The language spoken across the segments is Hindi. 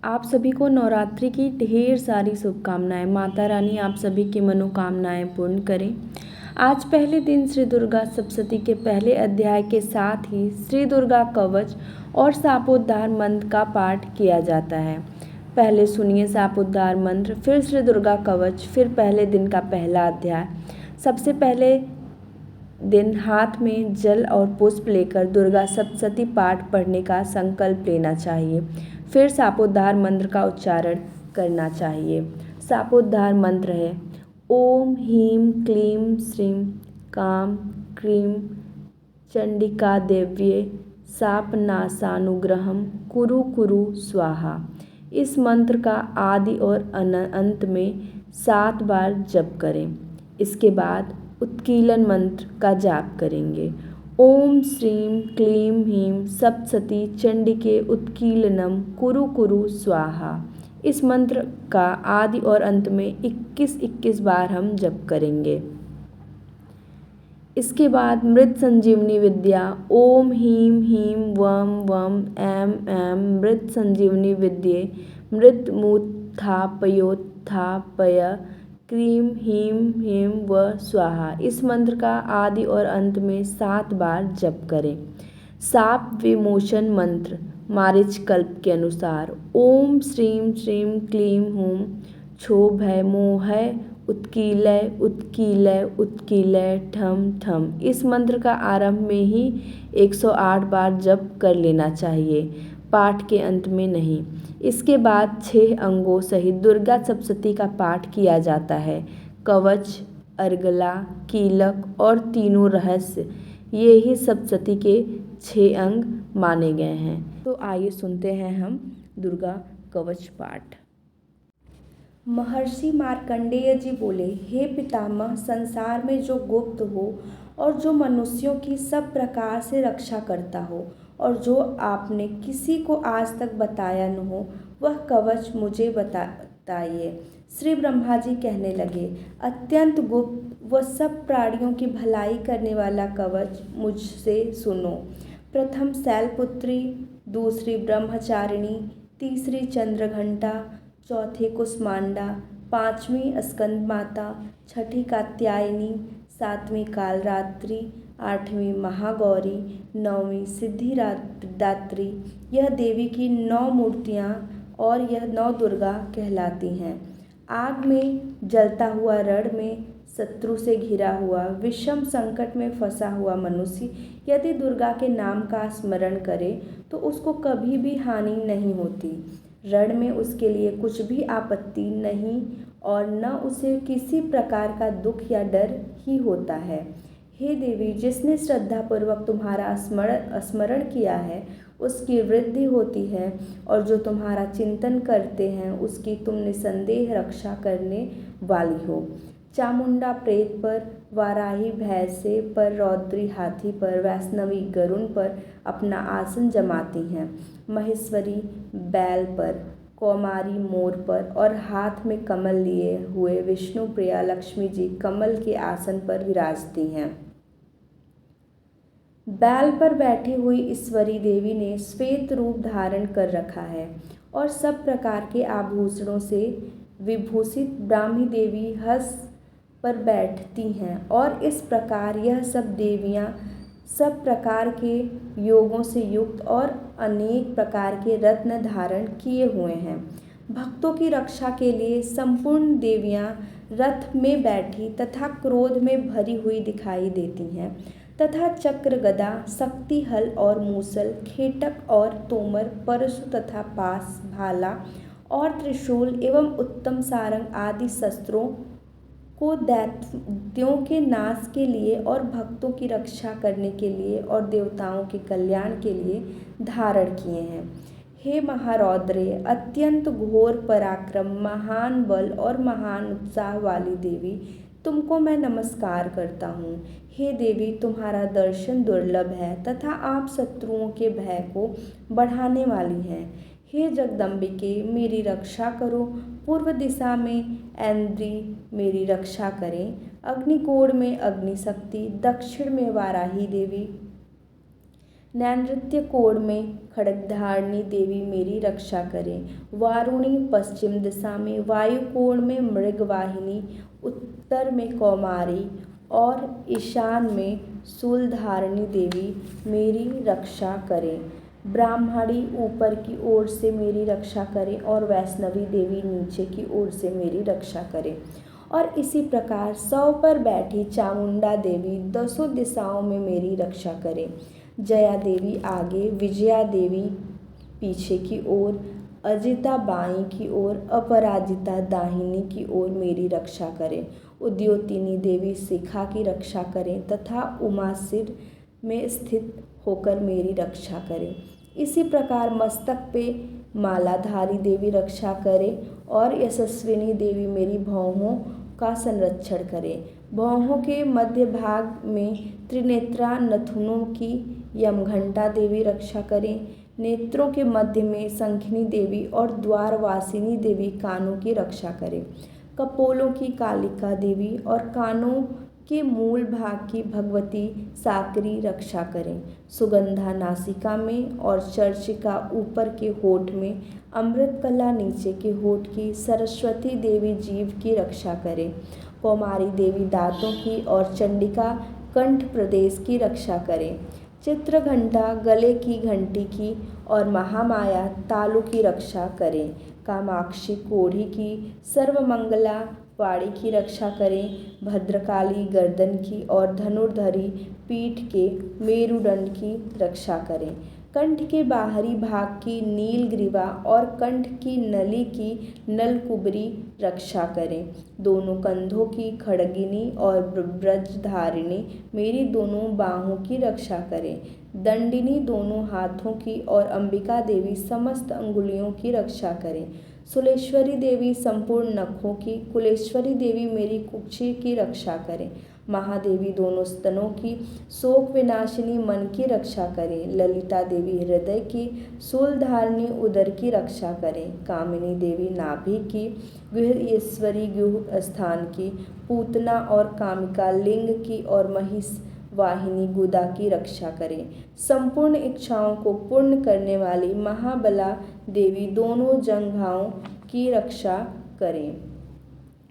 आप सभी को नवरात्रि की ढेर सारी शुभकामनाएं। माता रानी आप सभी की मनोकामनाएं पूर्ण करें। आज पहले दिन श्री दुर्गा सप्तशती के पहले अध्याय के साथ ही श्री दुर्गा कवच और शापोद्धार मंत्र का पाठ किया जाता है। पहले सुनिए शापोद्धार मंत्र, फिर श्री दुर्गा कवच, फिर पहले दिन का पहला अध्याय। सबसे पहले दिन हाथ में जल और पुष्प लेकर दुर्गा सप्तशती पाठ पढ़ने का संकल्प लेना चाहिए। फिर शापोद्धार मंत्र का उच्चारण करना चाहिए। शापोद्धार मंत्र है ओम ह्रीं क्लीं श्रीं काम क्रीं चंडिका देव्ये शापनाशानुग्रहं कुरु कुरु स्वाहा। इस मंत्र का आदि और अंत में 7 बार जप करें। इसके बाद उत्कीलन मंत्र का जाप करेंगे। ओम श्रीं क्लीं ह्रीं सप्तशती चंडिके उत्कीलनम कुरु कुरु स्वाहा। इस मंत्र का आदि और अंत में 21-21 बार हम जप करेंगे। इसके बाद मृत संजीवनी विद्या ओम ह्रीं ह्रीं वम वम ऐं ऐं मृत संजीवनी विद्ये मृत्युमुत्थापयोत्थापय क्रीं ह्रीं ह्रीं व स्वाहा। इस मंत्र का आदि और अंत में 7 बार जप करें। शाप विमोचन मंत्र मारीचकल्प के अनुसार ओम श्रीं श्रीं क्लीं हूं क्षोभय मोहय उत्कीलय उत्कीलय उत्कीलय ठम ठम। इस मंत्र का आरंभ में ही 108 बार जप कर लेना चाहिए, पाठ के अंत में नहीं। इसके बाद 6 अंगों सहित दुर्गा सप्तशती का पाठ किया जाता है। कवच, अर्गला, कीलक और तीनों रहस्य, ये ही सप्तशती के 6 अंग माने गए हैं। तो आइए सुनते हैं हम दुर्गा कवच पाठ। महर्षि मार्कंडेय जी बोले, हे पितामह, संसार में जो गुप्त हो और जो मनुष्यों की सब प्रकार से रक्षा करता हो और जो आपने किसी को आज तक बताया न हो, वह कवच मुझे बताइए। श्री ब्रह्मा जी कहने लगे, अत्यंत गुप्त व सब प्राणियों की भलाई करने वाला कवच मुझसे सुनो। प्रथम शैलपुत्री, दूसरी ब्रह्मचारिणी, तीसरी चंद्रघंटा, चौथी कुष्मांडा, 5वीं स्कंद माता, 6ठी कात्यायनी, 7वीं कालरात्रि, 8वीं महागौरी, 9वीं सिद्धिदात्री। यह देवी की 9 मूर्तियाँ और यह 9 दुर्गा कहलाती हैं। आग में जलता हुआ, रण में शत्रु से घिरा हुआ, विषम संकट में फंसा हुआ मनुष्य यदि दुर्गा के नाम का स्मरण करे तो उसको कभी भी हानि नहीं होती। रण में उसके लिए कुछ भी आपत्ति नहीं और न उसे किसी प्रकार का दुख या डर ही होता है। हे देवी, जिसने श्रद्धापूर्वक तुम्हारा स्मरण किया है उसकी वृद्धि होती है और जो तुम्हारा चिंतन करते हैं उसकी तुम निसंदेह रक्षा करने वाली हो। चामुंडा प्रेत पर, वाराही भैंसे पर, रौद्री हाथी पर, वैष्णवी गरुण पर अपना आसन जमाती हैं। महेश्वरी बैल पर, कौमारी मोर पर और हाथ में कमल लिए हुए विष्णु प्रिया लक्ष्मी जी कमल के आसन पर विराजती हैं। बैल पर बैठी हुई ईश्वरी देवी ने श्वेत रूप धारण कर रखा है और सब प्रकार के आभूषणों से विभूषित ब्राह्मी देवी हंस पर बैठती हैं और इस प्रकार यह सब देवियाँ सब प्रकार के योगों से युक्त और अनेक प्रकार के रत्न धारण किए हुए हैं। भक्तों की रक्षा के लिए संपूर्ण देवियाँ रथ में बैठी तथा क्रोध में भरी हुई दिखाई देती हैं तथा चक्र, गदा, शक्ति, हल और मूसल, खेटक और तोमर, परशु तथा पास, भाला और त्रिशूल एवं उत्तम सारंग आदि शस्त्रों को दैत्यों के नाश के लिए और भक्तों की रक्षा करने के लिए और देवताओं के कल्याण के लिए धारण किए हैं। हे महारौद्रे, अत्यंत घोर पराक्रम, महान बल और महान उत्साह वाली देवी, तुमको मैं नमस्कार करता हूँ। हे देवी, तुम्हारा दर्शन दुर्लभ है तथा आप शत्रुओं के भय को बढ़ाने वाली हैं। हे जगदम्बिके, मेरी रक्षा करो। पूर्व दिशा में ऐन्द्री मेरी रक्षा करें। अग्निकोण में अग्निशक्ति, दक्षिण में वाराही देवी, नैऋत्य कोण में खड्गधारिणी देवी मेरी रक्षा करें। वारुणी पश्चिम दिशा में, वायु कोण में मृगवाहिनी, उत्तर में कौमारी और ईशान में शूलधारिणी देवी मेरी रक्षा करें। ब्राह्मणी ऊपर की ओर से मेरी रक्षा करें और वैष्णवी देवी नीचे की ओर से मेरी रक्षा करें। और इसी प्रकार 100 पर बैठी चामुंडा देवी 10 दिशाओं में मेरी रक्षा करें। जया देवी आगे, विजया देवी पीछे की ओर, अजिता बाईं की ओर, अपराजिता दाहिनी की ओर मेरी रक्षा करें। उद्योतिनी देवी शिखा की रक्षा करें तथा उमा सिर में स्थित होकर मेरी रक्षा करें। इसी प्रकार मस्तक पे मालाधारी देवी रक्षा करें और यशस्विनी देवी मेरी भौहों का संरक्षण करें। भौहों के मध्य भाग में त्रिनेत्रा नथुनों की यमघंटा देवी रक्षा करें। नेत्रों के मध्य में शंखिनी देवी और द्वारवासिनी देवी कानों की रक्षा करें। कपोलों की कालिका देवी और कानों के मूल भाग की भगवती साकरी रक्षा करें। सुगंधा नासिका में और चर्चिका ऊपर के होठ में, अमृतकला नीचे के होठ की, सरस्वती देवी जीभ की रक्षा करें। कौमारी देवी दांतों की और चंडिका कंठ प्रदेश की रक्षा करें। चित्रघंटा गले की घंटी की और महामाया तालु की रक्षा करें। कामाक्षी कोढ़ी की, सर्वमंगला वाणी की रक्षा करें। भद्रकाली गर्दन की और धनुर्धरी पीठ के मेरुदंड की रक्षा करें। कंठ के बाहरी भाग की नीलग्रीवा और कंठ की नली की नलकुबरी रक्षा करें। दोनों कंधों की खड्गिनी और ब्रजधारिणी मेरी दोनों बाहों की रक्षा करें। दंडिनी दोनों हाथों की और अंबिका देवी समस्त अंगुलियों की रक्षा करें। सुलेश्वरी देवी संपूर्ण नखों की, कुलेश्वरी देवी मेरी कुक्षी की रक्षा करें। महादेवी दोनों स्तनों की, शोक विनाशिनी मन की रक्षा करें। ललिता देवी हृदय की, शूलधारिणी उदर की रक्षा करें। कामिनी देवी नाभि की, गुह्येश्वरी गुह स्थान की, पूतना और कामिका लिंग की और महिष वाहिनी गुदा की रक्षा करें। संपूर्ण इच्छाओं को पूर्ण करने वाली महाबला देवी दोनों जंघाओं की रक्षा करें।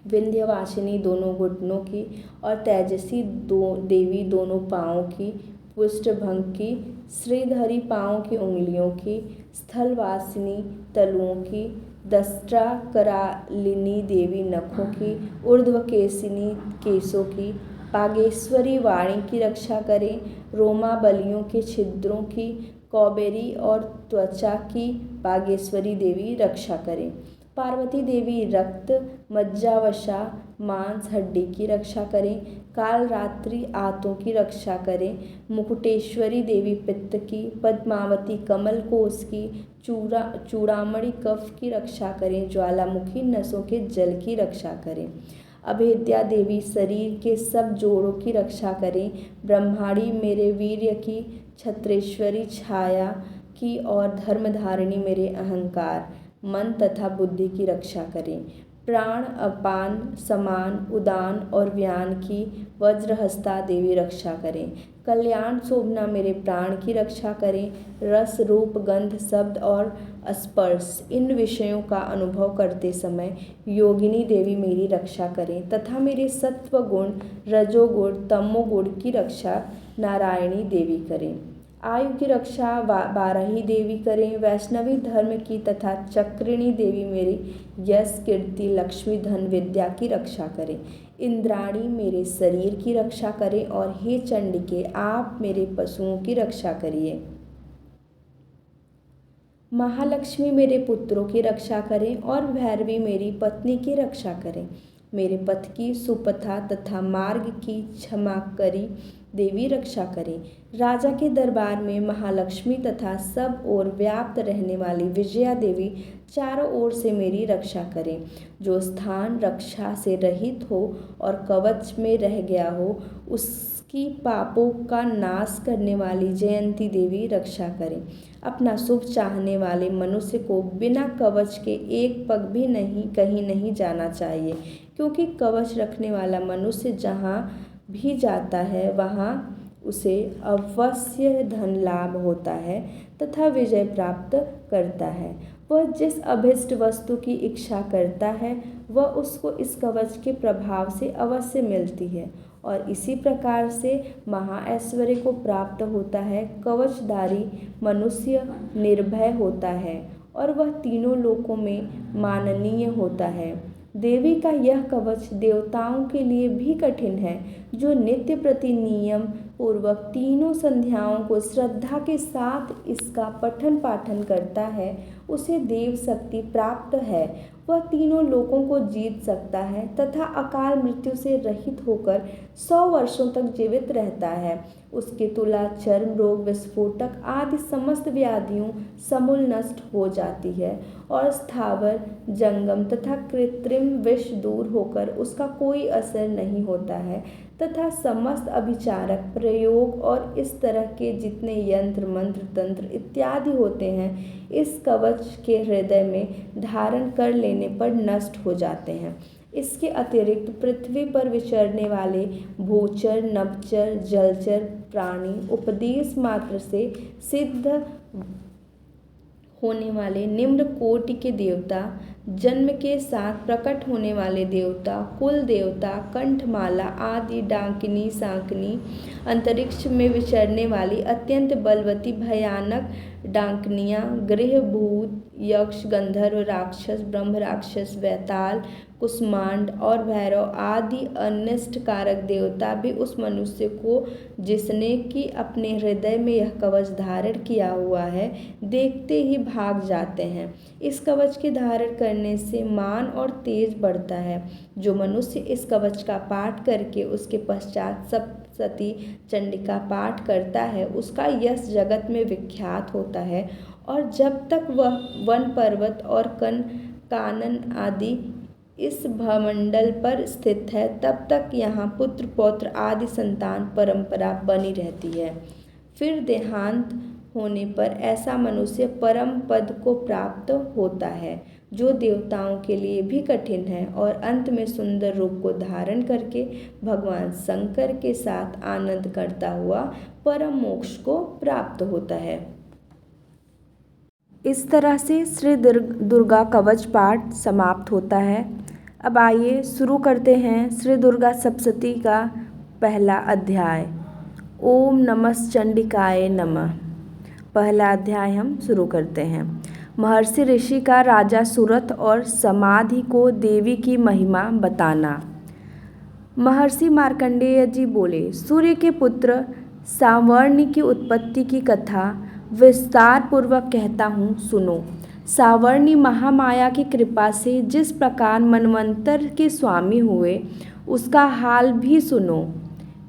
विंध्यवासिनी दोनों घुटनों की और तेजसी देवी दोनों पाँवों की, पृष्ठभंग की, श्रीधरी पाँव की उंगलियों की, स्थलवासिनी तलुओं की, दस्त्रा करालिनी देवी नखों की, ऊर्ध्वकेशिनी केशों की, पागेश्वरी वाणी की रक्षा करें। रोमा बलियों के छिद्रों की, कौबेरी और त्वचा की बागेश्वरी देवी रक्षा करें। पार्वती देवी रक्त, मज्जावसा, मांस, हड्डी की रक्षा करें। कालरात्रि आंतों की रक्षा करें। मुकुटेश्वरी देवी पित्त की, पद्मावती कमल कोश की, चूड़ामणि कफ की रक्षा करें। ज्वालामुखी नसों के जल की रक्षा करें। अभेद्या देवी शरीर के सब जोड़ों की रक्षा करें। ब्रह्माणी मेरे वीर्य की, छत्रेश्वरी छाया की और धर्मधारिणी मेरे अहंकार, मन तथा बुद्धि की रक्षा करें। प्राण, अपान, समान, उदान और व्यान की वज्रहस्ता देवी रक्षा करें। कल्याण शोभना मेरे प्राण की रक्षा करें। रस, रूप, गंध, शब्द और स्पर्श इन विषयों का अनुभव करते समय योगिनी देवी मेरी रक्षा करें तथा मेरे सत्व गुण, रजोगुण, तमोगुण की रक्षा नारायणी देवी करें। आयु की रक्षा बाराही देवी करें। वैष्णवी धर्म की तथा चक्रिणी देवी मेरी यश, कीर्ति, लक्ष्मी, धन, विद्या की रक्षा करें। इंद्राणी मेरे शरीर की रक्षा करें और हे चंडिके आप मेरे पशुओं की रक्षा करिए। महालक्ष्मी मेरे पुत्रों की रक्षा करें और भैरवी मेरी पत्नी की रक्षा करें। मेरे पथ की सुपथा तथा मार्ग की क्षमाकरी देवी रक्षा करें। राजा के दरबार में महालक्ष्मी तथा सब ओर व्याप्त रहने वाली विजया देवी चारों ओर से मेरी रक्षा करें। जो स्थान रक्षा से रहित हो और कवच में रह गया हो उसकी पापों का नाश करने वाली जयंती देवी रक्षा करें। अपना शुभ चाहने वाले मनुष्य को बिना कवच के एक पग भी कहीं नहीं जाना चाहिए, क्योंकि कवच रखने वाला मनुष्य जहाँ भी जाता है वहाँ उसे अवश्य धन लाभ होता है तथा विजय प्राप्त करता है। वह जिस अभीष्ट वस्तु की इच्छा करता है वह उसको इस कवच के प्रभाव से अवश्य मिलती है और इसी प्रकार से महाऐश्वर्य को प्राप्त होता है। कवचधारी मनुष्य निर्भय होता है और वह तीनों लोकों में माननीय होता है। देवी का यह कवच देवताओं के लिए भी कठिन है। जो नित्य प्रति नियम पूर्वक तीनों संध्याओं को श्रद्धा के साथ इसका पठन पाठन करता है उसे देव शक्ति प्राप्त है। वह तीनों लोकों को जीत सकता है तथा अकाल मृत्यु से रहित होकर 100 वर्षों तक जीवित रहता है। उसके तुला, चर्म रोग, विस्फोटक आदि समस्त व्याधियों समूल नष्ट हो जाती है और स्थावर, जंगम तथा कृत्रिम विष दूर होकर उसका कोई असर नहीं होता है तथा समस्त अभिचारक प्रयोग और इस तरह के जितने यंत्र मंत्र तंत्र इत्यादि होते हैं इस कवच के हृदय में धारण कर लेने पर नष्ट हो जाते हैं। इसके अतिरिक्त पृथ्वी पर विचरने वाले भूचर, नभचर, जलचर प्राणी, उपदेश मात्र से सिद्ध होने वाले निम्न कोटि के देवता, जन्म के साथ प्रकट होने वाले देवता, कुल देवता, कंठमाला आदि, डाकिनी, सांकनी, अंतरिक्ष में विचरने वाली अत्यंत बलवती भयानक डाकनियाँ, गृह भूत, यक्ष, गंधर्व, राक्षस, ब्रह्म राक्षस, वैताल, कुष्मांड और भैरव आदि अनिष्टकारक देवता भी उस मनुष्य को जिसने कि अपने हृदय में यह कवच धारण किया हुआ है देखते ही भाग जाते हैं। इस कवच के धारण करने से मान और तेज बढ़ता है। जो मनुष्य इस कवच का पाठ करके उसके पश्चात सप्तशती चंडिका पाठ करता है उसका यश जगत में विख्यात होता है और जब तक वह वन पर्वत और कानन आदि इस भमंडल पर स्थित है तब तक यहाँ पुत्र पौत्र आदि संतान परंपरा बनी रहती है। फिर देहांत होने पर ऐसा मनुष्य परम पद को प्राप्त होता है जो देवताओं के लिए भी कठिन है और अंत में सुंदर रूप को धारण करके भगवान शंकर के साथ आनंद करता हुआ परम मोक्ष को प्राप्त होता है। इस तरह से श्री दुर्गा कवच पाठ समाप्त होता है। अब आइए शुरू करते हैं श्री दुर्गा सप्तशती का पहला अध्याय। ओम नमः चंडिकाय नमः। पहला अध्याय हम शुरू करते हैं। महर्षि ऋषि का राजा सुरथ और समाधि को देवी की महिमा बताना। महर्षि मार्कंडेय जी बोले, सूर्य के पुत्र सावर्णी की उत्पत्ति की कथा विस्तार पूर्वक कहता हूँ, सुनो। सावर्णी महामाया की कृपा से जिस प्रकार मनवंतर के स्वामी हुए उसका हाल भी सुनो।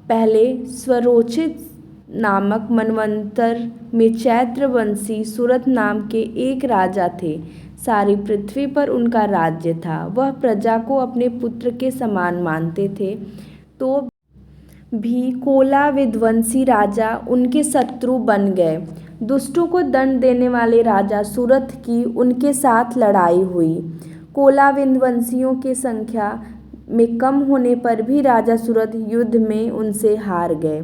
पहले स्वरोचित नामक मनवंतर में चैत्रवंशी सुरथ नाम के एक राजा थे। सारी पृथ्वी पर उनका राज्य था। वह प्रजा को अपने पुत्र के समान मानते थे तो भी कोला विध्वंसी राजा उनके शत्रु बन गए। दुष्टों को दंड देने वाले राजा सुरथ की उनके साथ लड़ाई हुई। कोला विध्वंसियों की संख्या में कम होने पर भी राजा सुरथ युद्ध में उनसे हार गए।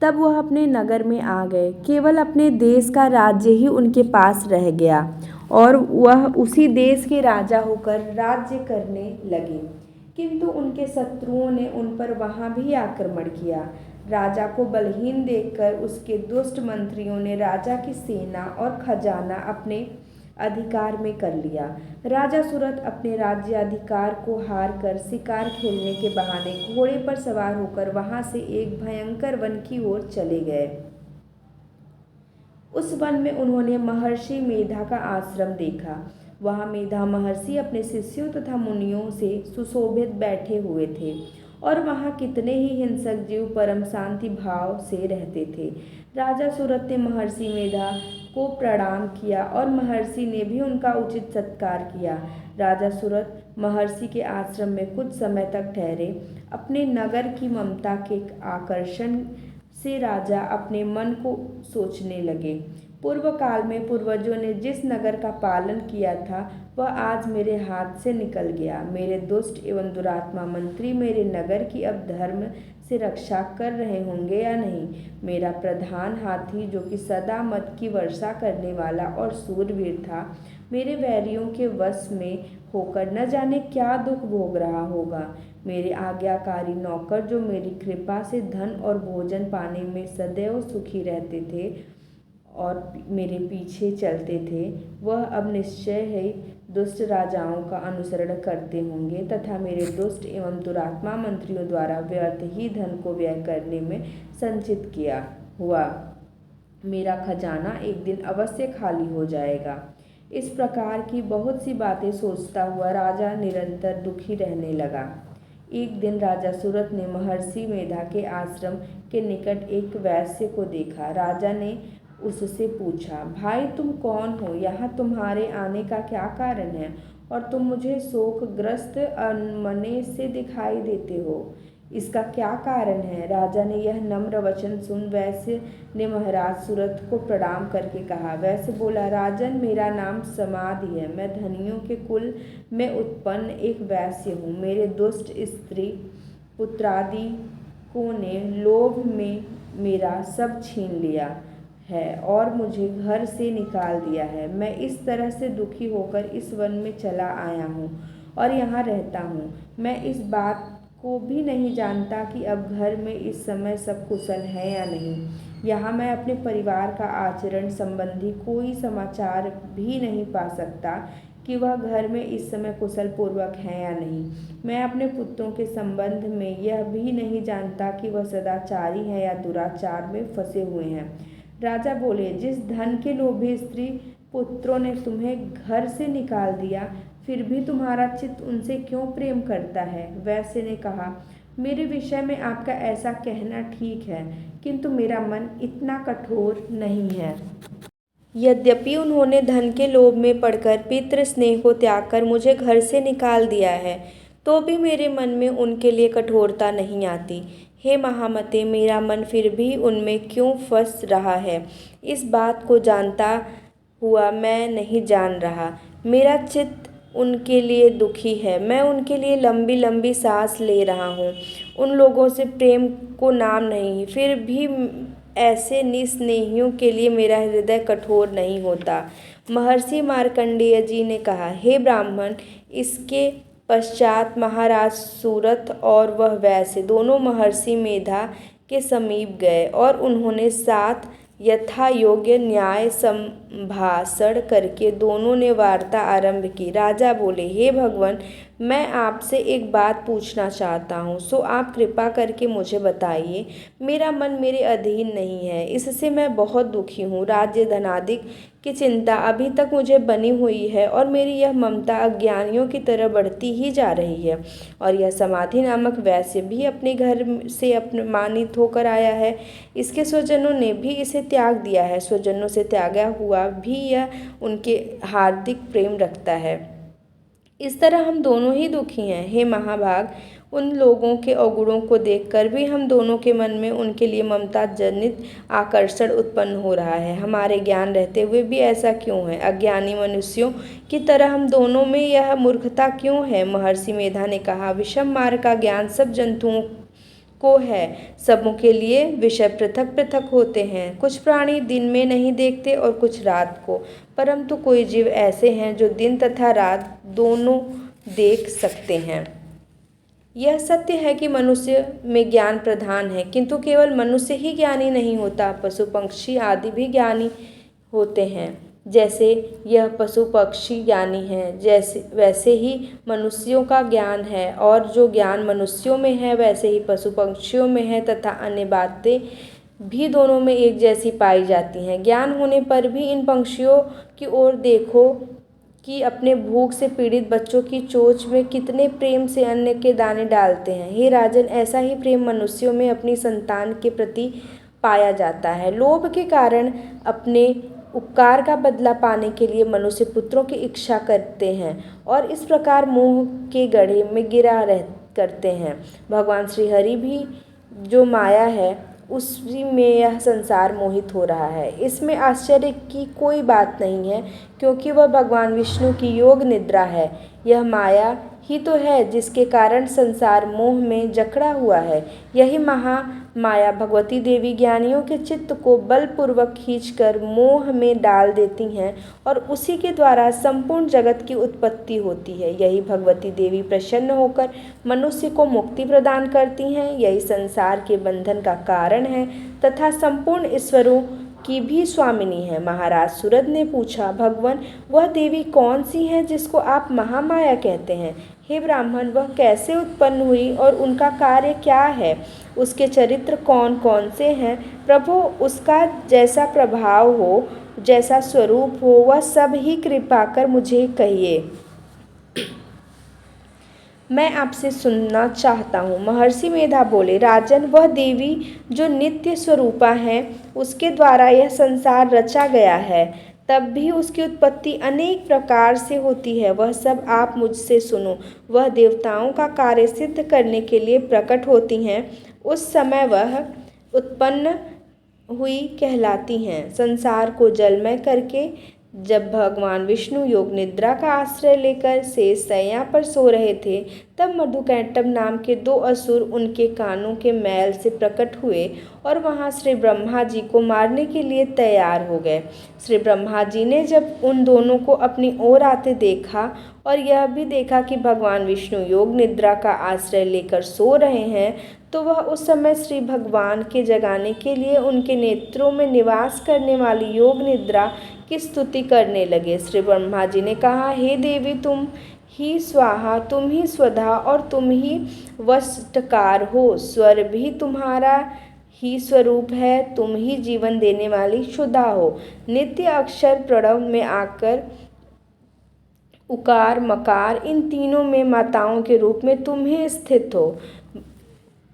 तब वह अपने नगर में आ गए। केवल अपने देश का राज्य ही उनके पास रह गया और वह उसी देश के राजा होकर राज्य करने लगे। किंतु उनके शत्रुओं ने उन पर वहाँ भी आक्रमण किया। राजा को बलहीन देखकर उसके दुष्ट मंत्रियों ने राजा की सेना और खजाना अपने अधिकार में कर लिया। राजा सुरथ अपने राज्याधिकार को हार कर शिकार खेलने के बहाने घोड़े पर सवार होकर वहां से एक भयंकर वन की ओर चले गए। उस वन में उन्होंने महर्षि मेधा का आश्रम देखा। वहां मेधा महर्षि अपने शिष्यों तथा मुनियों से सुशोभित बैठे हुए थे और वहां कितने ही हिंसक जीव परम शांति भाव से रहते थे। राजा सुरथ ने महर्षि मेधा को प्रणाम किया और महर्षि ने भी उनका उचित सत्कार किया। राजा सुरथ महर्षि के आश्रम में कुछ समय तक ठहरे। अपने नगर की ममता के आकर्षण से राजा अपने मन को सोचने लगे, पूर्व काल में पूर्वजों ने जिस नगर का पालन किया था वह आज मेरे हाथ से निकल गया। मेरे दुष्ट एवं दुरात्मा मंत्री मेरे नगर की अब धर्म से रक्षा कर रहे होंगे या नहीं। मेरा प्रधान हाथी, जो कि सदा मद की वर्षा करने वाला और शूरवीर था, मेरे वैरियों के वश में होकर न जाने क्या दुख भोग रहा होगा। मेरे आज्ञाकारी नौकर, जो मेरी कृपा से धन और भोजन पाने में सदैव सुखी रहते थे और मेरे पीछे चलते थे, वह अब निश्चय ही दुष्ट राजाओं का अनुसरण करते होंगे तथा मेरे दुष्ट एवं दुरात्मा मंत्रियों द्वारा व्यर्थ ही धन को व्यय करने में संचित किया हुआ मेरा खजाना एक दिन अवश्य खाली हो जाएगा। इस प्रकार की बहुत सी बातें सोचता हुआ राजा निरंतर दुखी रहने लगा। एक दिन राजा सूरत ने महर्षि मेधा के आश्रम के निकट एक वैश्य को देखा। राजा ने उससे पूछा, भाई तुम कौन हो? यहाँ तुम्हारे आने का क्या कारण है और तुम मुझे शोकग्रस्त अनमने से दिखाई देते हो? इसका क्या कारण है? राजा ने यह नम्र वचन सुन वैश्य ने महाराज सूरत को प्रणाम करके कहा। वैश्य बोला, राजन, मेरा नाम समाधि है। मैं धनियों के कुल में उत्पन्न एक वैश्य हूँ। मेरे दुष्ट स्त्री पुत्रादि को ने लोभ में मेरा सब छीन लिया है और मुझे घर से निकाल दिया है। मैं इस तरह से दुखी होकर इस वन में चला आया हूँ और यहाँ रहता हूँ। मैं इस बात को भी नहीं जानता कि अब घर में इस समय सब कुशल है या नहीं। यहाँ मैं अपने परिवार का आचरण संबंधी कोई समाचार भी नहीं पा सकता कि वह घर में इस समय कुशल पूर्वक है या नहीं। मैं अपने पुत्रों के संबंध में यह भी नहीं जानता कि वह सदाचारी है या दुराचार में फंसे हुए हैं। राजा बोले, जिस धन के लोभी स्त्री पुत्रों ने तुम्हें घर से निकाल दिया, फिर भी तुम्हारा चित्त उनसे क्यों प्रेम करता है? वैश्य ने कहा, मेरे विषय में आपका ऐसा कहना ठीक है, किंतु मेरा मन इतना कठोर नहीं है। यद्यपि उन्होंने धन के लोभ में पड़कर पितृ स्नेह को त्याग कर मुझे घर से निकाल दिया है, तो भी मेरे मन में उनके लिए कठोरता नहीं आती। हे महामते, मेरा मन फिर भी उनमें क्यों फंस रहा है, इस बात को जानता हुआ मैं नहीं जान रहा। मेरा चित्त उनके लिए दुखी है। मैं उनके लिए लंबी लंबी सांस ले रहा हूँ। उन लोगों से प्रेम को नाम नहीं, फिर भी ऐसे निस्नेहियों के लिए मेरा हृदय कठोर नहीं होता। महर्षि मार्कंडेय जी ने कहा, हे ब्राह्मण, इसके पश्चात महाराज सूरत और वह वैश्य दोनों महर्षि मेधा के समीप गए और उन्होंने साथ यथा योग्य न्याय संभाषण करके दोनों ने वार्ता आरंभ की। राजा बोले, हे भगवान, मैं आपसे एक बात पूछना चाहता हूँ, सो आप कृपा करके मुझे बताइए। मेरा मन मेरे अधीन नहीं है, इससे मैं बहुत दुखी हूँ। राज्य धनादिक की चिंता अभी तक मुझे बनी हुई है और मेरी यह ममता अज्ञानियों की तरह बढ़ती ही जा रही है। और यह समाधि नामक वैश्य भी अपने घर से अपमानित होकर आया है। इसके स्वजनों ने भी इसे त्याग दिया है। स्वजनों से त्यागा हुआ भी यह उनके हार्दिक प्रेम रखता है। इस तरह हम दोनों ही दुखी हैं। हे महाभाग, उन लोगों के अवगुणों को देखकर भी हम दोनों के मन में उनके लिए ममता जनित आकर्षण उत्पन्न हो रहा है। हमारे ज्ञान रहते हुए भी ऐसा क्यों है? अज्ञानी मनुष्यों की तरह हम दोनों में यह मूर्खता क्यों है? महर्षि मेधा ने कहा, विषम मार्ग का ज्ञान सब जंतुओं को है। सबों के लिए विषय पृथक पृथक होते हैं। कुछ प्राणी दिन में नहीं देखते और कुछ रात को, परंतु कोई जीव ऐसे हैं जो दिन तथा रात दोनों देख सकते हैं। यह सत्य है कि मनुष्य में ज्ञान प्रधान है, किंतु केवल मनुष्य ही ज्ञानी नहीं होता, पशु पक्षी आदि भी ज्ञानी होते हैं। जैसे यह पशु पक्षी ज्ञानी हैं, जैसे वैसे ही मनुष्यों का ज्ञान है, और जो ज्ञान मनुष्यों में है वैसे ही पशु पक्षियों में है, तथा अन्य बातें भी दोनों में एक जैसी पाई जाती हैं। ज्ञान होने पर भी इन पक्षियों की ओर देखो कि अपने भूख से पीड़ित बच्चों की चोंच में कितने प्रेम से अन्न के दाने डालते हैं। हे राजन, ऐसा ही प्रेम मनुष्यों में अपनी संतान के प्रति पाया जाता है। लोभ के कारण अपने उपकार का बदला पाने के लिए मनुष्य पुत्रों की इच्छा करते हैं और इस प्रकार मोह के गड्ढे में गिरा करते हैं। भगवान श्री हरि भी जो माया है उसी में यह संसार मोहित हो रहा है। इसमें आश्चर्य की कोई बात नहीं है, क्योंकि वह भगवान विष्णु की योग निद्रा है। यह माया ही तो है जिसके कारण संसार मोह में जकड़ा हुआ है। यही महामाया भगवती देवी ज्ञानियों के चित्त को बलपूर्वक खींचकर मोह में डाल देती हैं और उसी के द्वारा संपूर्ण जगत की उत्पत्ति होती है। यही भगवती देवी प्रसन्न होकर मनुष्य को मुक्ति प्रदान करती हैं। यही संसार के बंधन का कारण है तथा संपूर्ण ईश्वरों की भी स्वामिनी है। महाराज सूरद ने पूछा, भगवान वह देवी कौन सी है जिसको आप महामाया कहते हैं? हे ब्राह्मण, वह कैसे उत्पन्न हुई और उनका कार्य क्या है? उसके चरित्र कौन कौन से हैं? प्रभु, उसका जैसा प्रभाव हो, जैसा स्वरूप हो, वह सब ही कृपा कर मुझे कहिए। मैं आपसे सुनना चाहता हूँ। महर्षि मेधा बोले, राजन, वह देवी जो नित्य स्वरूपा है, उसके द्वारा यह संसार रचा गया है। तब भी उसकी उत्पत्ति अनेक प्रकार से होती है, वह सब आप मुझसे सुनो। वह देवताओं का कार्य सिद्ध करने के लिए प्रकट होती हैं। उस समय वह उत्पन्न हुई कहलाती हैं। संसार को जलमय करके जब भगवान विष्णु योग निद्रा का आश्रय लेकर शेष शैया पर सो रहे थे, तब मधुकैटभ नाम के 2 असुर उनके कानों के मैल से प्रकट हुए और वहां श्री ब्रह्मा जी को मारने के लिए तैयार हो गए। श्री ब्रह्मा जी ने जब उन दोनों को अपनी ओर आते देखा और यह भी देखा कि भगवान विष्णु योग निद्रा का आश्रय लेकर सो रहे हैं, तो वह उस समय श्री भगवान के जगाने के लिए उनके नेत्रों में निवास करने वाली योग निद्रा की स्तुति करने लगे। श्री ब्रह्मा जी ने कहा, हे देवी, तुम ही स्वाहा, तुम ही स्वधा और तुम ही वष्टकार हो। स्वर भी तुम्हारा ही स्वरूप है, तुम ही जीवन देने वाली शुदा हो। नित्य अक्षर प्रणव में आकर उकार मकार इन तीनों में माताओं के रूप में तुम ही स्थित हो।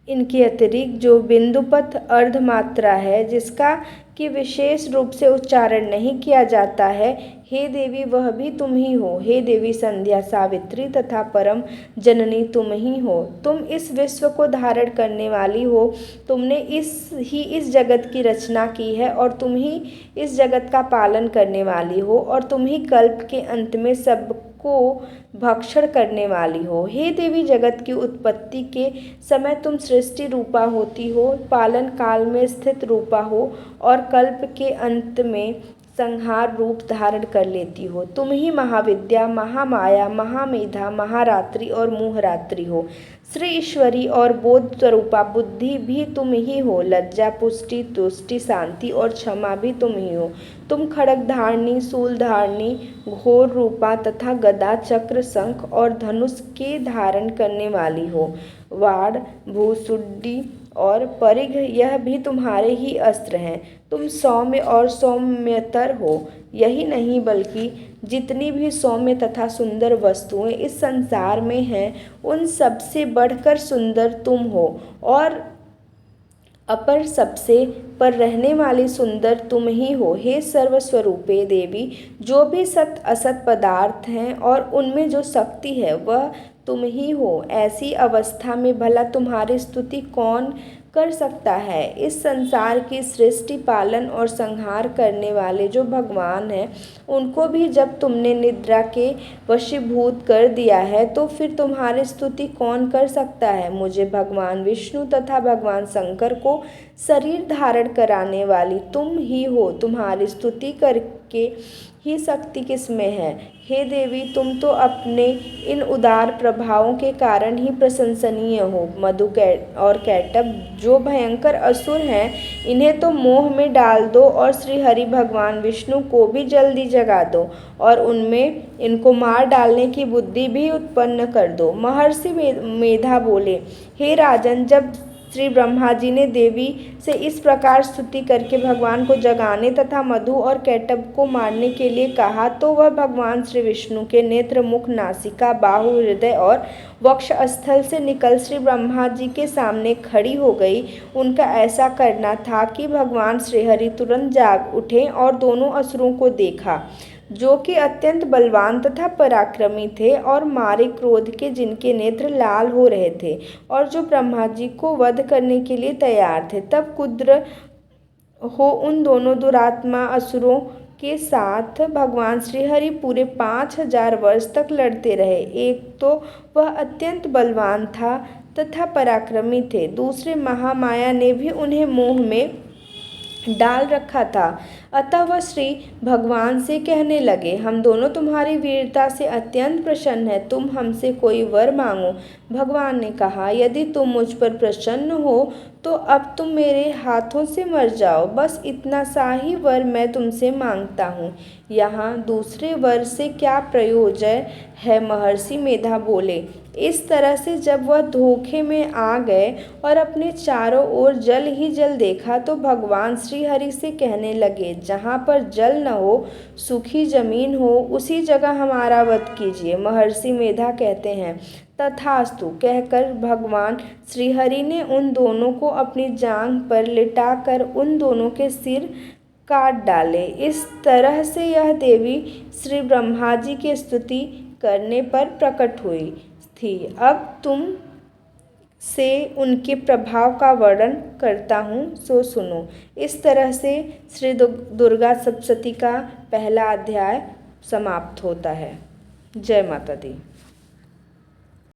इनके अतिरिक्त जो बिंदुपथ अर्धमात्रा है, जिसका कि विशेष रूप से उच्चारण नहीं किया जाता है, हे देवी, वह भी तुम ही हो। हे देवी संध्या, सावित्री तथा परम जननी तुम ही हो। तुम इस विश्व को धारण करने वाली हो। तुमने इस जगत की रचना की है और तुम ही इस जगत का पालन करने वाली हो और तुम ही कल्प के अंत में सबको भक्षण करने वाली हो। हे देवी, जगत की उत्पत्ति के समय तुम सृष्टि रूपा होती हो, पालन काल में स्थित रूपा हो और कल्प के अंत में संहार रूप धारण कर लेती हो। तुम ही महाविद्या, महामाया, महामेधा, महारात्रि और मोहरात्रि हो। श्री ईश्वरी और बोध स्वरूपा बुद्धि भी तुम ही हो। लज्जा, पुष्टि, तुष्टि, शांति और क्षमा भी तुम ही हो। तुम खड्ग धारणी, शूल धारणी, घोर रूपा तथा गदा, चक्र, शंख और धनुष के धारण करने वाली हो। वाड़, भूसुंडी और परिघ यह भी तुम्हारे ही अस्त्र हैं। तुम सौम्य और सौम्यतर हो। यही नहीं बल्कि जितनी भी सौम्य तथा सुंदर वस्तुएं इस संसार में हैं, उन सबसे बढ़कर सुंदर तुम हो और अपर सबसे पर रहने वाली सुंदर तुम ही हो। हे सर्वस्वरूपे देवी, जो भी सत असत पदार्थ हैं और उनमें जो शक्ति है, वह तुम ही हो। ऐसी अवस्था में भला तुम्हारी स्तुति कौन कर सकता है? इस संसार की सृष्टि, पालन और संहार करने वाले जो भगवान हैं, उनको भी जब तुमने निद्रा के वशीभूत कर दिया है, तो फिर तुम्हारी स्तुति कौन कर सकता है? मुझे भगवान विष्णु तथा भगवान शंकर को शरीर धारण कराने वाली तुम ही हो। तुम्हारी स्तुति करके ही शक्ति किसमें है? हे देवी, तुम तो अपने इन उदार प्रभावों के कारण ही प्रशंसनीय हो। मधु और कैटभ जो भयंकर असुर हैं, इन्हें तो मोह में डाल दो और श्री हरि भगवान विष्णु को भी जल्दी जगा दो और उनमें इनको मार डालने की बुद्धि भी उत्पन्न कर दो। महर्षि मेधा बोले, हे राजन, जब श्री ब्रह्मा जी ने देवी से इस प्रकार स्तुति करके भगवान को जगाने तथा मधु और कैटभ को मारने के लिए कहा, तो वह भगवान श्री विष्णु के नेत्र, मुख, नासिका, बाहु, हृदय और वक्ष स्थल से निकल श्री ब्रह्मा जी के सामने खड़ी हो गई। उनका ऐसा करना था कि भगवान श्रीहरि तुरंत जाग उठे और दोनों असुरों को देखा, जो कि अत्यंत बलवान तथा पराक्रमी थे और मारे क्रोध के जिनके नेत्र लाल हो रहे थे और जो ब्रह्मा जी को वध करने के लिए तैयार थे। तब कुद्र हो उन दोनों दुरात्मा असुरों के साथ भगवान श्रीहरि पूरे 5000 वर्ष तक लड़ते रहे। एक तो वह अत्यंत बलवान था तथा पराक्रमी थे, दूसरे महामाया ने भी उन्हें मोह में डाल रखा था। अतः वह श्री भगवान से कहने लगे, हम दोनों तुम्हारी वीरता से अत्यंत प्रसन्न हैं, तुम हमसे कोई वर मांगो। भगवान ने कहा, यदि तुम मुझ पर प्रसन्न हो तो अब तुम मेरे हाथों से मर जाओ, बस इतना सा ही वर मैं तुमसे मांगता हूँ। यहाँ दूसरे वर से क्या प्रयोजन है? महर्षि मेधा बोले। इस तरह से जब वह धोखे में आ गए और अपने चारों ओर जल ही जल देखा तो भगवान श्रीहरि से कहने लगे, जहाँ पर जल न हो, सूखी जमीन हो, उसी जगह हमारा वध कीजिए। महर्षि मेधा कहते हैं, तथास्तु कहकर भगवान श्रीहरि ने उन दोनों को अपनी जांघ पर लिटाकर उन दोनों के सिर काट डाले। इस तरह से यह देवी श्री ब्रह्मा जी की स्तुति करने पर प्रकट हुई थी। अब तुम से उनके प्रभाव का वर्णन करता हूँ, सो सुनो। इस तरह से श्री दुर्गा सप्तशती का पहला अध्याय समाप्त होता है। जय माता दी।